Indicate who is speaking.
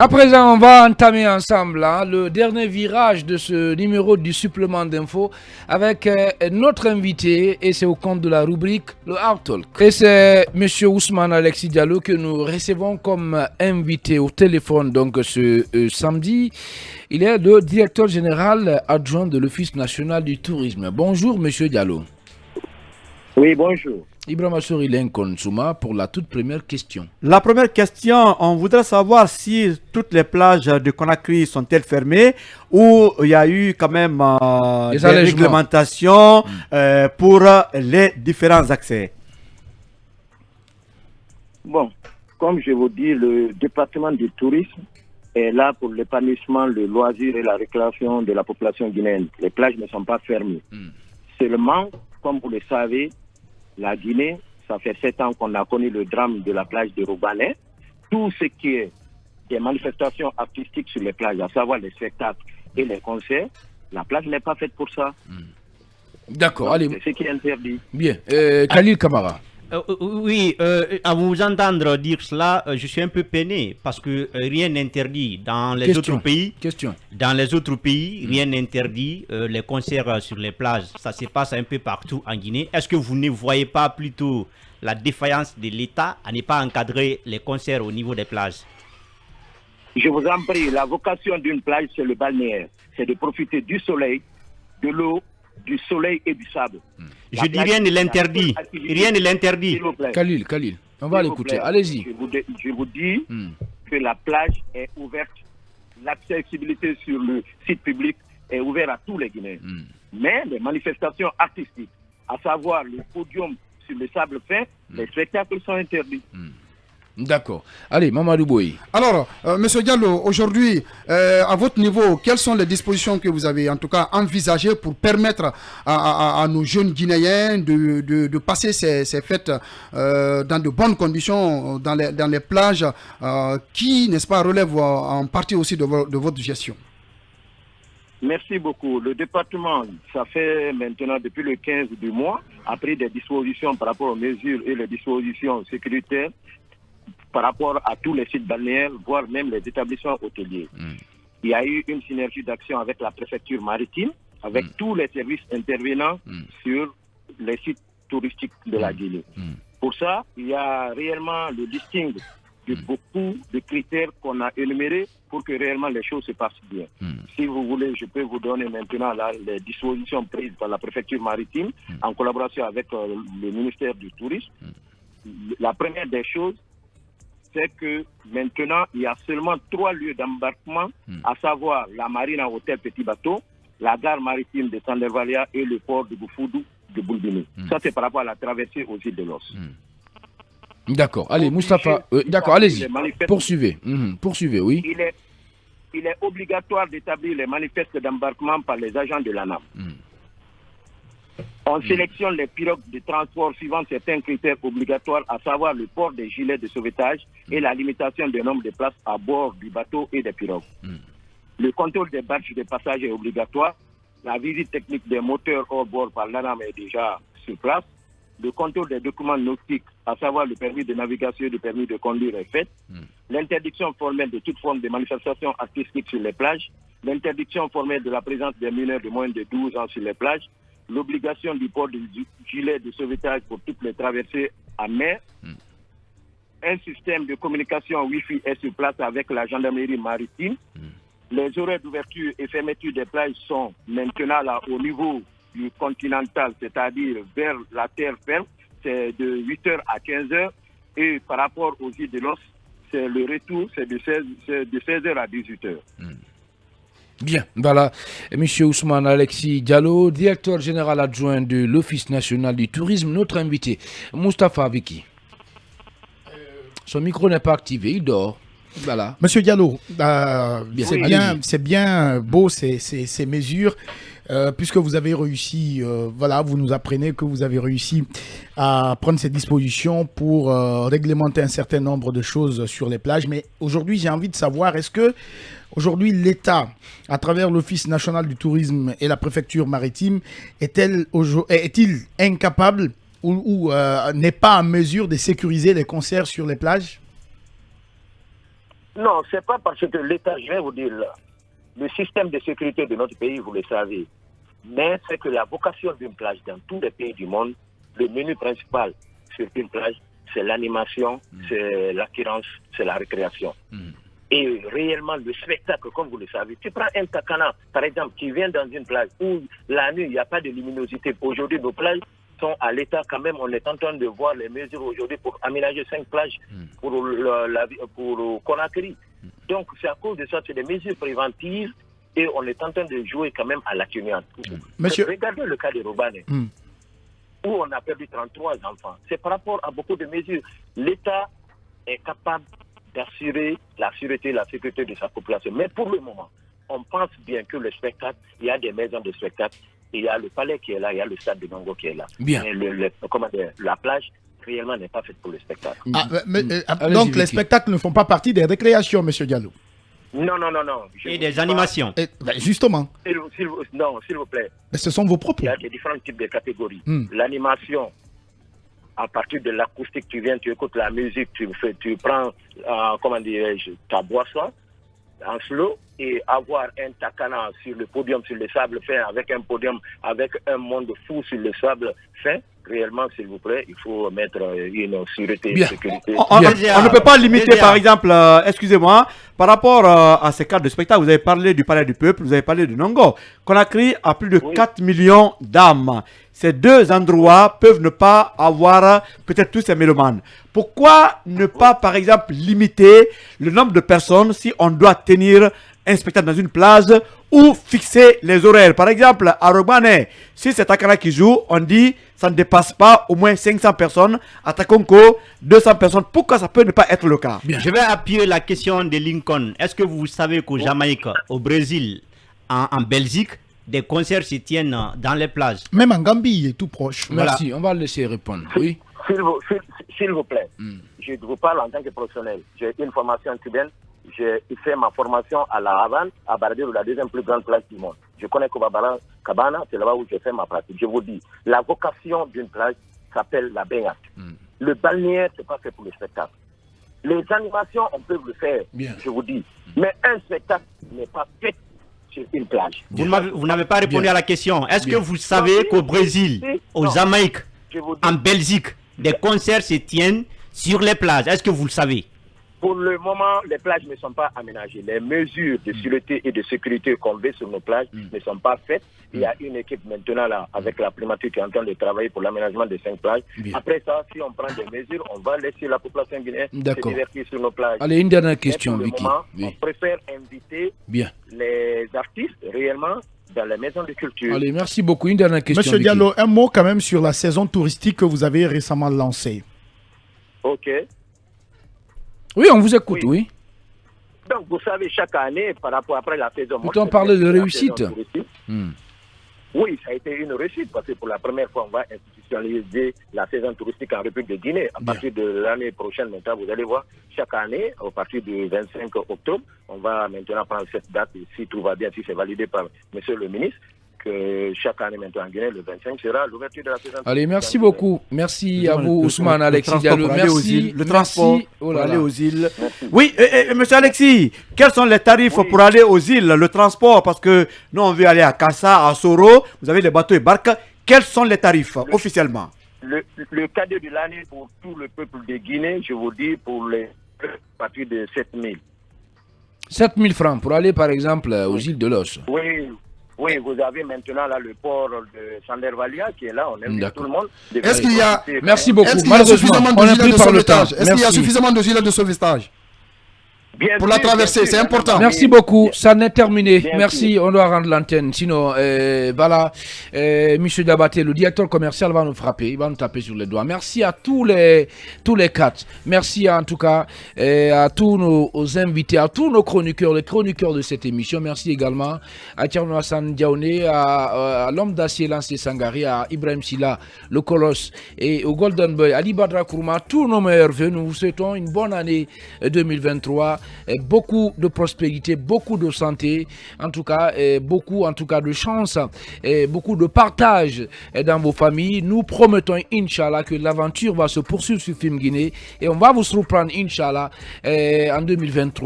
Speaker 1: À présent, on va entamer ensemble le dernier virage de ce numéro du supplément d'info avec notre invité et c'est au compte de la rubrique le Art Talk. Et c'est Monsieur Ousmane Alexis Diallo que nous recevons comme invité au téléphone donc ce samedi. Il est le directeur général adjoint de l'Office national du tourisme. Bonjour Monsieur Diallo.
Speaker 2: Oui, bonjour.
Speaker 1: Ibrahima Sourilen Konsouma pour la toute première question.
Speaker 3: La première question, on voudrait savoir si toutes les plages de Conakry sont-elles fermées ou il y a eu quand même des réglementations pour les différents accès.
Speaker 2: Bon, comme je vous dis, le département du tourisme est là pour l'épanouissement, le loisir et la récréation de la population guinéenne. Les plages ne sont pas fermées. Seulement, comme vous le savez, la Guinée, ça fait 7 ans qu'on a connu le drame de la plage de Roubanet. Tout ce qui est des manifestations artistiques sur les plages, à savoir les spectacles et les concerts, la plage n'est pas faite pour ça.
Speaker 1: D'accord, allez.
Speaker 2: C'est ce qui est interdit.
Speaker 1: Bien. Khalil Kamara.
Speaker 4: Oui, à vous entendre dire cela, je suis un peu peiné parce que rien n'interdit dans les autres pays. Dans les autres pays, rien n'interdit les concerts sur les plages. Ça se passe un peu partout en Guinée. Est-ce que vous ne voyez pas plutôt la défaillance de l'État à ne pas encadrer les concerts au niveau des plages?
Speaker 2: Je vous en prie, la vocation d'une plage, c'est le balnéaire. C'est de profiter du soleil, de l'eau, du soleil et du sable.
Speaker 4: Je dis rien ne l'interdit. Rien ne l'interdit.
Speaker 1: Khalil, on va l'écouter. Allez-y.
Speaker 2: Je vous dis que la plage est ouverte. L'accessibilité sur le site public est ouverte à tous les Guinéens. Mais les manifestations artistiques, à savoir le podium sur le sable fin, les spectacles sont interdits.
Speaker 1: D'accord. Allez, Mamadou Boy.
Speaker 5: Alors, Monsieur Diallo, aujourd'hui, à votre niveau, quelles sont les dispositions que vous avez en tout cas envisagées pour permettre à nos jeunes Guinéens de passer ces fêtes dans de bonnes conditions, dans les plages, qui, n'est-ce pas, relèvent en partie aussi de votre gestion?
Speaker 2: Merci beaucoup. Le département, ça fait maintenant depuis le 15 du mois, a pris des dispositions par rapport aux mesures et les dispositions sécuritaires par rapport à tous les sites balnéaires, voire même les établissements hôteliers. Il y a eu une synergie d'action avec la préfecture maritime, avec tous les services intervenants sur les sites touristiques de la Guinée. Pour ça, il y a réellement le listing de beaucoup de critères qu'on a énumérés pour que réellement les choses se passent bien. Si vous voulez, je peux vous donner maintenant les dispositions prises par la préfecture maritime en collaboration avec le ministère du Tourisme. La première des choses, c'est que maintenant, il y a seulement 3 lieux d'embarquement, à savoir la marine à hôtel Petit Bateau, la gare maritime de Sandervalia et le port de Boufoudou de Boulbini. Ça, c'est par rapport à la traversée aux îles de l'Os.
Speaker 1: D'accord. Allez, Moustapha. D'accord, allez-y. Poursuivez. Poursuivez, oui.
Speaker 2: Il est obligatoire d'établir les manifestes d'embarquement par les agents de l'ANAM. On sélectionne les pirogues de transport suivant certains critères obligatoires, à savoir le port des gilets de sauvetage et la limitation du nombre de places à bord du bateau et des pirogues. Le contrôle des barges de passage est obligatoire. La visite technique des moteurs hors bord par l'ANAM est déjà sur place. Le contrôle des documents nautiques, à savoir le permis de navigation et le permis de conduire est fait. L'interdiction formelle de toute forme de manifestation artistique sur les plages. L'interdiction formelle de la présence des mineurs de moins de 12 ans sur les plages. L'obligation du port du gilet de sauvetage pour toutes les traversées à mer. Un système de communication Wi-Fi est sur place avec la gendarmerie maritime. Les horaires d'ouverture et fermeture des plages sont maintenant là au niveau du continental, c'est-à-dire vers la terre ferme, c'est de 8h à 15h. Et par rapport aux îles de l'Os, c'est le retour, c'est de 16h à 18h.
Speaker 1: Bien, voilà, Monsieur Ousmane Alexis Diallo, directeur général adjoint de l'Office national du tourisme, notre invité, Moustapha Viki. Son micro n'est pas activé, il dort. Voilà.
Speaker 6: Monsieur Diallo, c'est bien beau ces mesures, puisque vous avez réussi, vous nous apprenez que vous avez réussi à prendre ces dispositions pour réglementer un certain nombre de choses sur les plages. Mais aujourd'hui, j'ai envie de savoir, est-ce que aujourd'hui l'État, à travers l'Office national du tourisme et la préfecture maritime, est-il incapable ou n'est pas en mesure de sécuriser les concerts sur les plages?
Speaker 2: Non, c'est pas parce que l'État, je vais vous dire, le système de sécurité de notre pays, vous le savez, mais c'est que la vocation d'une plage dans tous les pays du monde, le menu principal sur une plage, c'est l'animation, c'est l'attirance, c'est la récréation. Et réellement, le spectacle, comme vous le savez, tu prends un takana, par exemple, qui vient dans une plage où la nuit, il n'y a pas de luminosité. Aujourd'hui, nos plages sont à l'état quand même. On est en train de voir les mesures aujourd'hui pour aménager 5 plages pour Conakry. Donc, c'est à cause de ça, c'est des mesures préventives et on est en train de jouer quand même à l'atténuante.
Speaker 6: Monsieur...
Speaker 2: Regardez le cas de Robane, où on a perdu 33 enfants. C'est par rapport à beaucoup de mesures. L'État est capable d'assurer la sûreté et la sécurité de sa population. Mais pour le moment, on pense bien que le spectacle, il y a des maisons de spectacle, il y a le palais qui est là, il y a le stade de Nongo qui est là.
Speaker 1: Bien.
Speaker 2: Mais la plage, réellement, n'est pas faite pour le spectacle.
Speaker 6: Donc, les spectacles ne font pas partie des récréations, M. Diallo?
Speaker 2: Non.
Speaker 4: Et des animations.
Speaker 6: Justement.
Speaker 2: S'il vous plaît.
Speaker 6: Mais ce sont vos propos.
Speaker 2: Il y a des différents types de catégories. L'animation, à partir de l'acoustique, tu viens, tu écoutes la musique, tu prends, ta boisson en slow et avoir un takana sur le podium, sur le sable fin, avec un podium, avec un monde fou sur le sable fin. Réellement, s'il vous plaît, il faut mettre une sûreté et sécurité.
Speaker 3: On ne peut pas limiter, par exemple, excusez-moi, par rapport à ces cadres de spectacle, vous avez parlé du Palais du Peuple, vous avez parlé de Nongo. Conakry a plus de 4 millions d'âmes. Ces deux endroits peuvent ne pas avoir peut-être tous ces mélomanes. Pourquoi ne pas, par exemple, limiter le nombre de personnes si on doit tenir un spectacle dans une plage ou fixer les horaires? Par exemple, à Rogbane, si c'est Takana qui joue, on dit ça ne dépasse pas au moins 500 personnes. À Takonko, 200 personnes. Pourquoi ça peut ne pas être le cas?
Speaker 4: Bien. Je vais appuyer la question de Lincoln. Est-ce que vous savez qu'au Jamaïque, au Brésil, en Belgique, des concerts se tiennent dans les plages?
Speaker 6: Même en Gambie, il est tout proche.
Speaker 1: Merci, on va le laisser répondre. Oui.
Speaker 2: S'il vous plaît, je vous parle en tant que professionnel. J'ai une formation cubaine. J'ai fait ma formation à La Havane, à Baradir, la deuxième plus grande plage du monde. Je connais Copacabana, c'est là-bas où j'ai fait ma pratique. Je vous dis, la vocation d'une plage s'appelle la baignade. Le balnéaire, c'est pas fait pour le spectacle. Les animations, on peut le faire, je vous dis. Mais un spectacle n'est pas fait sur une plage.
Speaker 4: Vous n'avez pas répondu à la question. Est-ce que vous savez qu'au Brésil, au Jamaïque, en Belgique, des concerts se tiennent sur les plages? Est-ce que vous le savez?
Speaker 2: Pour le moment, les plages ne sont pas aménagées. Les mesures de sûreté et de sécurité qu'on veut sur nos plages ne sont pas faites. Il y a une équipe maintenant là, avec la primature qui est en train de travailler pour l'aménagement des 5 plages. Après ça, si on prend des mesures, on va laisser la population guinéenne se divertir sur nos plages.
Speaker 1: Allez, une dernière question, Vicky.
Speaker 2: On préfère inviter les artistes réellement dans les maisons de culture.
Speaker 1: Allez, merci beaucoup. Une dernière question,
Speaker 6: Monsieur Diallo, un mot quand même sur la saison touristique que vous avez récemment lancée.
Speaker 2: Ok.
Speaker 1: Oui, on vous écoute, oui.
Speaker 2: Donc, vous savez, chaque année, par rapport après la saison...
Speaker 1: Peut-on parler de réussite?
Speaker 2: Oui, ça a été une réussite parce que pour la première fois, on va institutionnaliser la saison touristique en République de Guinée. À partir de l'année prochaine, maintenant, vous allez voir, chaque année, à partir du 25 octobre, on va maintenant prendre cette date, si tout va bien, si c'est validé par monsieur le ministre, que chaque année maintenant en Guinée, le 25 sera l'ouverture de la saison.
Speaker 1: Allez, merci beaucoup. Merci à vous, Ousmane, Alexis Diallo. Merci.
Speaker 3: Le transport pour aller aux îles. Oui, monsieur Alexis, quels sont les tarifs pour aller aux îles, le transport? Parce que nous, on veut aller à Kassa, à Soro, vous avez les bateaux et barques. Quels sont les tarifs officiellement?
Speaker 2: Le cadeau de l'année pour tout le peuple de Guinée, je vous dis, pour les à partir de 7 000.
Speaker 1: 7 000 francs pour aller, par exemple, aux îles de l'Os.
Speaker 2: Oui, vous avez maintenant là le port de Sandervalia qui est là, on invite tout le monde.
Speaker 5: Est-ce qu'il y a...
Speaker 1: Merci beaucoup.
Speaker 5: Est-ce qu'il y a suffisamment de gilets de sauvetage? Est-ce qu'il y a suffisamment de gilets de sauvetage pour la traversée? C'est important.
Speaker 1: Merci beaucoup. Ça n'est terminé. Merci. On doit rendre l'antenne. Sinon, voilà, Monsieur Dabaté, le directeur commercial, va nous frapper. Il va nous taper sur les doigts. Merci à tous les quatre. Merci en tout cas à tous nos invités, à tous nos chroniqueurs, les chroniqueurs de cette émission. Merci également à Thierno Hassan Diaoné, à l'homme d'acier Lancé Sangari, à Ibrahim Silla, le Colosse, et au Golden Boy, Ali Badra Kourma, tous nos meilleurs vœux. Nous vous souhaitons une bonne année 2023. Beaucoup de prospérité, beaucoup de santé, en tout cas, beaucoup de chance, beaucoup de partage dans vos familles. Nous promettons, Inch'Allah, que l'aventure va se poursuivre sur Film Guinée et on va vous surprendre, Inch'Allah, en 2023.